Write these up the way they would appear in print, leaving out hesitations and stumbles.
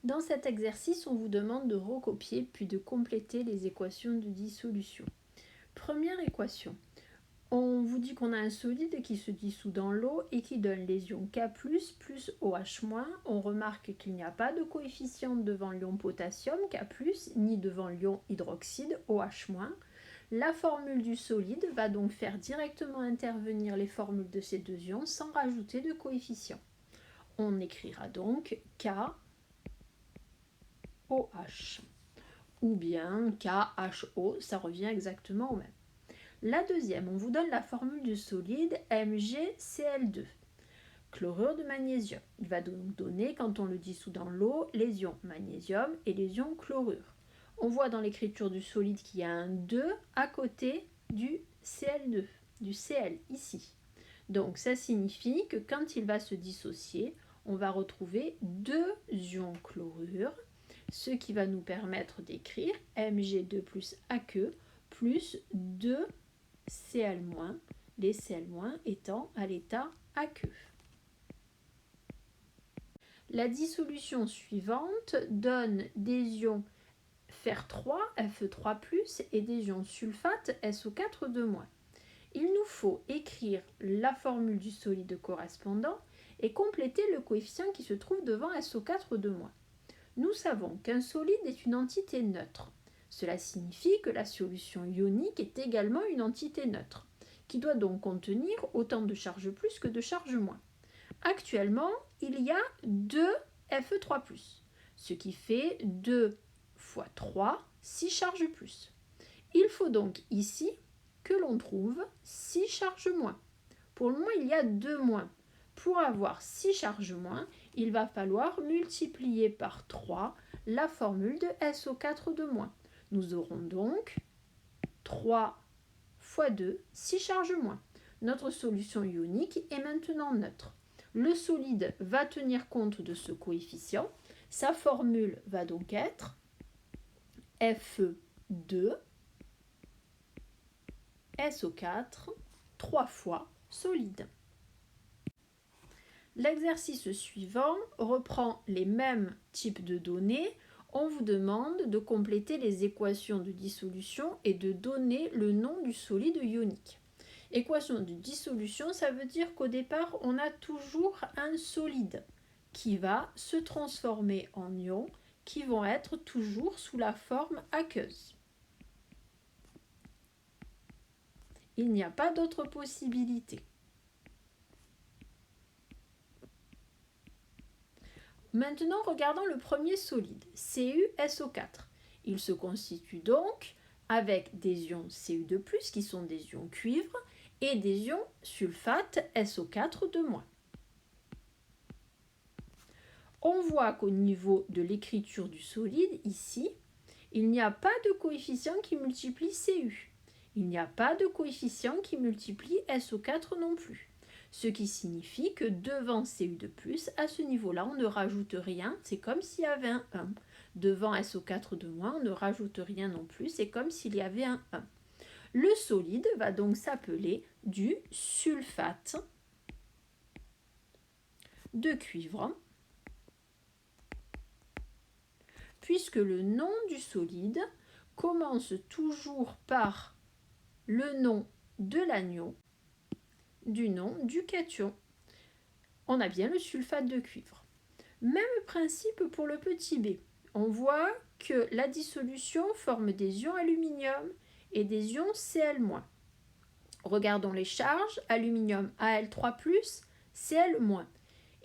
Dans cet exercice, on vous demande de recopier puis de compléter les équations de dissolution. Première équation. On vous dit qu'on a un solide qui se dissout dans l'eau et qui donne les ions K+, plus OH-. On remarque qu'il n'y a pas de coefficient devant l'ion potassium, K+, ni devant l'ion hydroxyde, OH-. La formule du solide va donc faire directement intervenir les formules de ces deux ions sans rajouter de coefficient. On écrira donc KOH ou bien KHO, ça revient exactement au même. La deuxième, on vous donne la formule du solide MgCl2, chlorure de magnésium. Il va donc donner, quand on le dissout dans l'eau, les ions magnésium et les ions chlorure. On voit dans l'écriture du solide qu'il y a un 2 à côté du Cl2, du Cl ici. Donc ça signifie que quand il va se dissocier, on va retrouver deux ions chlorure, ce qui va nous permettre d'écrire Mg2 plus Aq plus 2 Cl-, les Cl- étant à l'état aqueux. La dissolution suivante donne des ions Fer3, Fe3+, et des ions sulfate, SO4-. Il nous faut écrire la formule du solide correspondant et compléter le coefficient qui se trouve devant SO4-. Nous savons qu'un solide est une entité neutre. Cela signifie que la solution ionique est également une entité neutre, qui doit donc contenir autant de charge plus que de charge moins. Actuellement, il y a 2 Fe3+, ce qui fait 2 fois 3, 6 charges plus. Il faut donc ici que l'on trouve 6 charges moins. Pour le moment, il y a 2 moins. Pour avoir 6 charges moins, il va falloir multiplier par 3 la formule de SO4-. Nous aurons donc 3 fois 2, 6 charges moins. Notre solution ionique est maintenant neutre. Le solide va tenir compte de ce coefficient. Sa formule va donc être Fe2 SO4 3 fois solide. L'exercice suivant reprend les mêmes types de données. On vous demande de compléter les équations de dissolution et de donner le nom du solide ionique. Équation de dissolution, ça veut dire qu'au départ, on a toujours un solide qui va se transformer en ions qui vont être toujours sous la forme aqueuse. Il n'y a pas d'autre possibilité. Maintenant, regardons le premier solide, CuSO4. Il se constitue donc avec des ions Cu2+, qui sont des ions cuivre, et des ions sulfate SO4-. On voit qu'au niveau de l'écriture du solide, ici, il n'y a pas de coefficient qui multiplie Cu. Il n'y a pas de coefficient qui multiplie SO4 non plus. Ce qui signifie que devant Cu2+, à ce niveau-là, on ne rajoute rien, c'est comme s'il y avait un 1. Devant SO4-, on ne rajoute rien non plus, c'est comme s'il y avait un 1. Le solide va donc s'appeler du sulfate de cuivre, puisque le nom du solide commence toujours par le nom de l'anion du nom du cation. On a bien le sulfate de cuivre. Même principe pour le petit b. On voit que la dissolution forme des ions aluminium et des ions Cl-. Regardons les charges, aluminium Al3+, Cl-.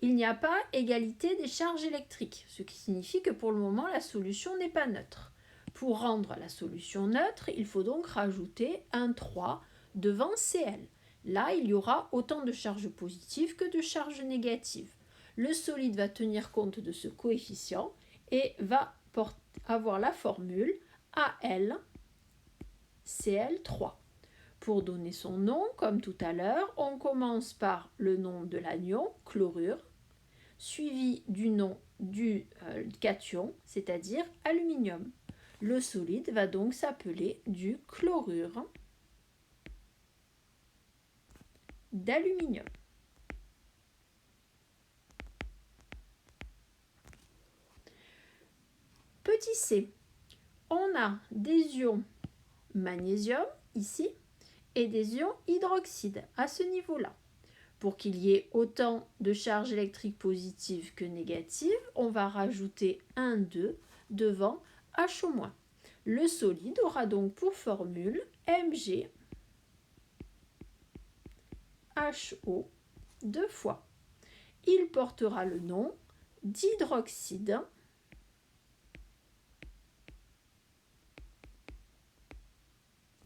Il n'y a pas égalité des charges électriques, ce qui signifie que pour le moment la solution n'est pas neutre. Pour rendre la solution neutre, il faut donc rajouter un 3 devant Cl. Là, il y aura autant de charges positives que de charges négatives. Le solide va tenir compte de ce coefficient et va avoir la formule AlCl3. Pour donner son nom, comme tout à l'heure, on commence par le nom de l'anion, chlorure, suivi du nom du cation, c'est-à-dire aluminium. Le solide va donc s'appeler du chlorure d'aluminium. Petit c, on a des ions magnésium ici et des ions hydroxyde à ce niveau-là. Pour qu'il y ait autant de charges électriques positives que négatives, on va rajouter un 2 devant HO-. Le solide aura donc pour formule Mg HO 2 fois. Il portera le nom d'hydroxyde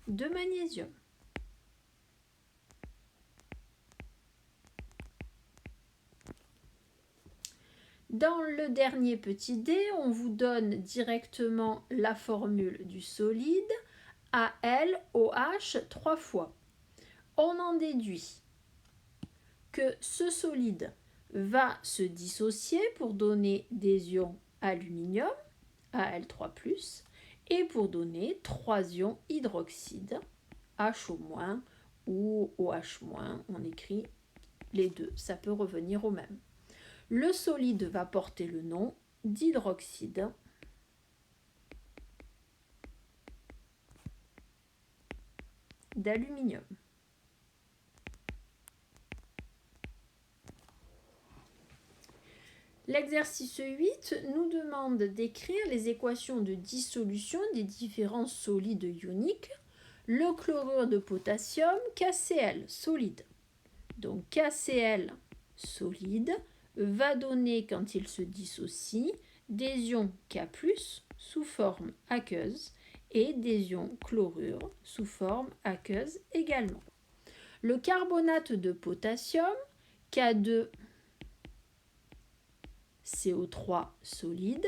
de magnésium. Dans le dernier petit d, on vous donne directement la formule du solide AlOH 3 fois. On en déduit que ce solide va se dissocier pour donner des ions aluminium, Al3+, et pour donner 3 ions hydroxyde, HO- ou OH-, on écrit les deux, ça peut revenir au même. Le solide va porter le nom d'hydroxyde d'aluminium. L'exercice 8 nous demande d'écrire les équations de dissolution des différents solides ioniques. Le chlorure de potassium, KCl, solide. Donc KCl, solide, va donner, quand il se dissocie, des ions K+, sous forme aqueuse, et des ions chlorure sous forme aqueuse également. Le carbonate de potassium, K2, CO3 solide,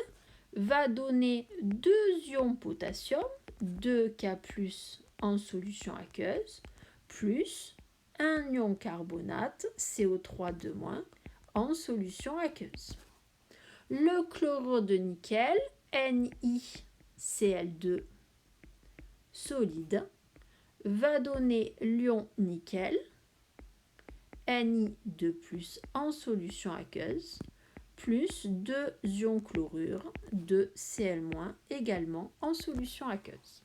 va donner 2 ions potassium, 2K+ en solution aqueuse, plus un ion carbonate, CO3 en solution aqueuse. Le chlorure de nickel, NiCl2 solide, va donner l'ion nickel, Ni2+ en solution aqueuse, plus 2 ions chlorure de Cl- également en solution aqueuse.